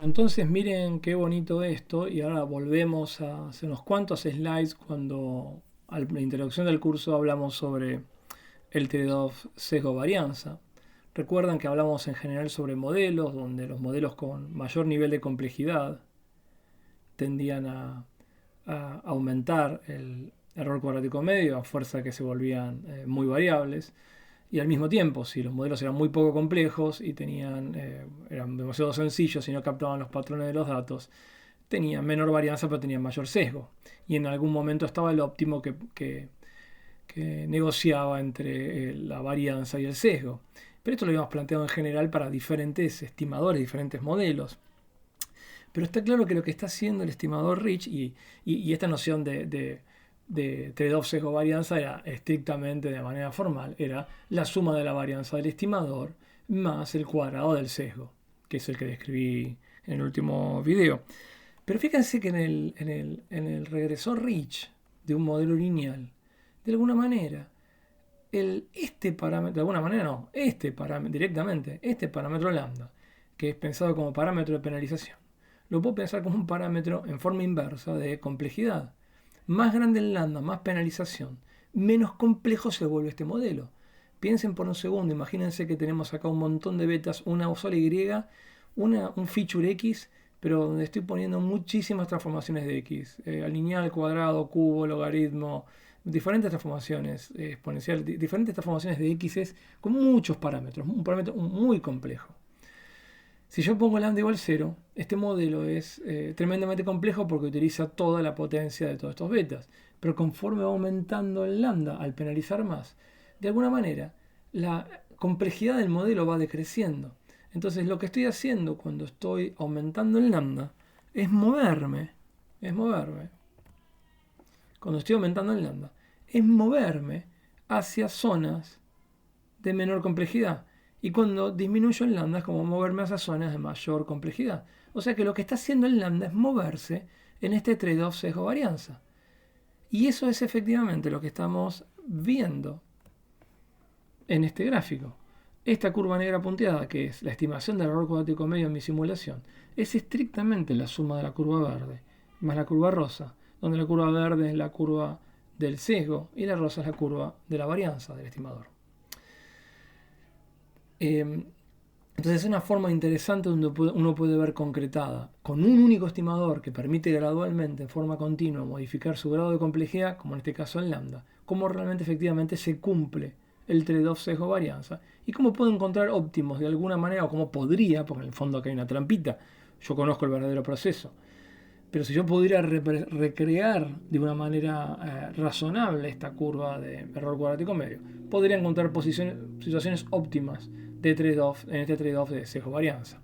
Entonces miren qué bonito esto y ahora volvemos a hacer unos cuantos slides cuando a la introducción del curso hablamos sobre el trade-off sesgo-varianza. Recuerdan que hablamos en general sobre modelos, donde los modelos con mayor nivel de complejidad tendían a aumentar el error cuadrático medio a fuerza que se volvían muy variables. Y al mismo tiempo, si los modelos eran muy poco complejos y eran demasiado sencillos y no captaban los patrones de los datos, tenían menor varianza pero tenían mayor sesgo. Y en algún momento estaba el óptimo que negociaba entre la varianza y el sesgo. Pero esto lo habíamos planteado en general para diferentes estimadores, diferentes modelos. Pero está claro que lo que está haciendo el estimador Rich y esta noción de trade-off sesgo varianza era estrictamente de manera formal, era la suma de la varianza del estimador más el cuadrado del sesgo, que es el que describí en el último video. Pero fíjense que en el regresor Rich de un modelo lineal, de alguna manera, este parámetro, de alguna manera no, directamente, este parámetro lambda, que es pensado como parámetro de penalización, lo puedo pensar como un parámetro en forma inversa de complejidad. Más grande el lambda, más penalización, menos complejo se vuelve este modelo. Piensen por un segundo, imagínense que tenemos acá un montón de betas, una sola y, un feature x, pero donde estoy poniendo muchísimas transformaciones de x, lineal, cuadrado, cubo, logaritmo, diferentes transformaciones exponenciales, diferentes transformaciones de x con muchos parámetros, un parámetro muy complejo. Si yo pongo lambda igual 0, este modelo es tremendamente complejo porque utiliza toda la potencia de todos estos betas. Pero conforme va aumentando el lambda al penalizar más, de alguna manera la complejidad del modelo va decreciendo. Entonces lo que estoy haciendo cuando estoy aumentando el lambda es moverme, cuando estoy aumentando el lambda, es moverme hacia zonas de menor complejidad. Y cuando disminuyo el lambda es como moverme hacia zonas de mayor complejidad. O sea que lo que está haciendo el lambda es moverse en este trade-off sesgo-varianza. Y eso es efectivamente lo que estamos viendo en este gráfico. Esta curva negra punteada, que es la estimación del error cuadrático medio en mi simulación, es estrictamente la suma de la curva verde más la curva rosa, donde la curva verde es la curva del sesgo y la rosa es la curva de la varianza del estimador. Entonces es una forma interesante donde uno puede ver concretada con un único estimador que permite gradualmente, en forma continua, modificar su grado de complejidad, como en este caso el lambda, cómo realmente efectivamente se cumple el trade-off sesgo-varianza y cómo puedo encontrar óptimos de alguna manera, o cómo podría, porque en el fondo acá hay una trampita, yo conozco el verdadero proceso, pero si yo pudiera recrear de una manera razonable esta curva de error cuadrático medio, podría encontrar situaciones óptimas de trade-off en este trade-off de sesgo-varianza.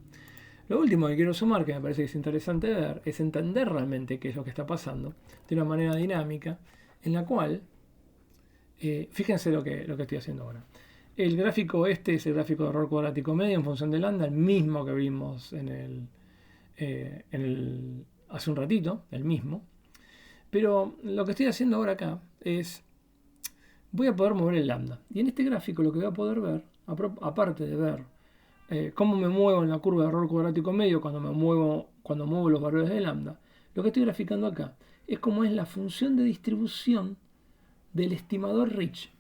Lo último que quiero sumar, que me parece que es interesante ver, es entender realmente qué es lo que está pasando de una manera dinámica, en la cual, fíjense lo que estoy haciendo ahora. El gráfico este es el gráfico de error cuadrático medio en función del lambda, el mismo que vimos hace un ratito, el mismo. Pero lo que estoy haciendo ahora acá es, voy a poder mover el lambda. Y en este gráfico lo que voy a poder ver, aparte de ver cómo me muevo en la curva de error cuadrático medio cuando muevo los valores de lambda, lo que estoy graficando acá es cómo es la función de distribución del estimador Rich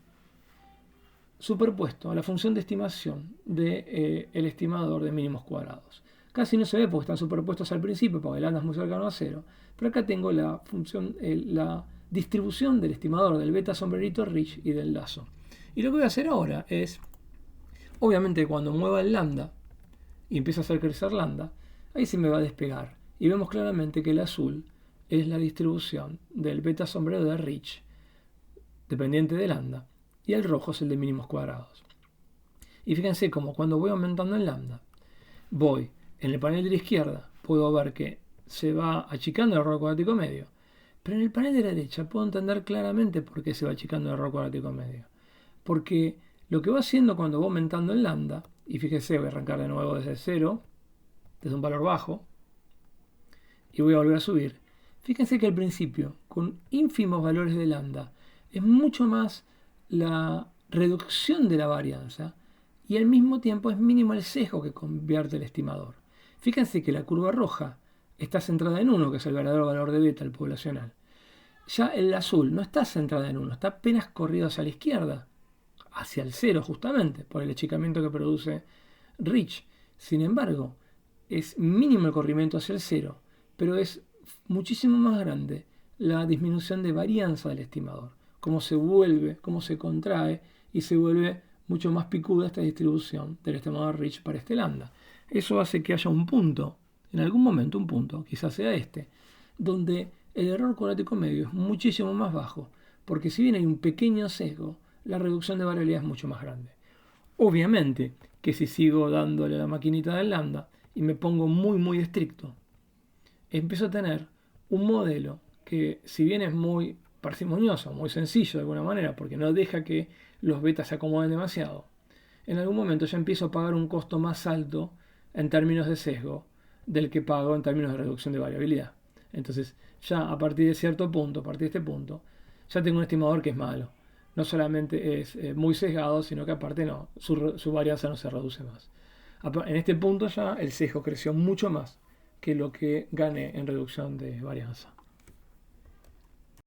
superpuesto a la función de estimación del estimador de mínimos cuadrados. Casi no se ve porque están superpuestos al principio, porque el lambda es muy cercano a 0. Pero acá tengo la función, la distribución del estimador del beta sombrerito Rich y del lazo. Y lo que voy a hacer ahora es, obviamente cuando mueva el lambda y empiece a hacer crecer lambda, ahí se me va a despegar. Y vemos claramente que el azul es la distribución del beta sombrero de Rich, dependiente de lambda, y el rojo es el de mínimos cuadrados. Y fíjense como cuando voy aumentando el lambda, voy en el panel de la izquierda, puedo ver que se va achicando el error cuadrático medio, pero en el panel de la derecha puedo entender claramente por qué se va achicando el error cuadrático medio. Porque lo que va haciendo cuando va aumentando el lambda, y fíjense, voy a arrancar de nuevo desde 0, desde un valor bajo, y voy a volver a subir. Fíjense que al principio, con ínfimos valores de lambda, es mucho más la reducción de la varianza y al mismo tiempo es mínimo el sesgo que convierte el estimador. Fíjense que la curva roja está centrada en 1, que es el verdadero valor de beta, el poblacional. Ya el azul no está centrada en 1, está apenas corrido hacia la izquierda, hacia el 0 justamente, por el achicamiento que produce Rich. Sin embargo, es mínimo el corrimiento hacia el 0, pero es muchísimo más grande la disminución de varianza del estimador, cómo se vuelve, cómo se contrae y se vuelve mucho más picuda esta distribución del estimador Rich para este lambda. Eso hace que haya un punto, en algún momento un punto, quizás sea este, donde el error cuadrático medio es muchísimo más bajo, porque si bien hay un pequeño sesgo, la reducción de variabilidad es mucho más grande. Obviamente que si sigo dándole a la maquinita del lambda y me pongo muy estricto, empiezo a tener un modelo que, si bien es muy parsimonioso, muy sencillo de alguna manera, porque no deja que los betas se acomoden demasiado, en algún momento ya empiezo a pagar un costo más alto en términos de sesgo del que pago en términos de reducción de variabilidad. Entonces, ya a partir de cierto punto, a partir de este punto, ya tengo un estimador que es malo. No solamente es muy sesgado, sino que aparte no, su varianza no se reduce más. En este punto ya el sesgo creció mucho más que lo que gané en reducción de varianza.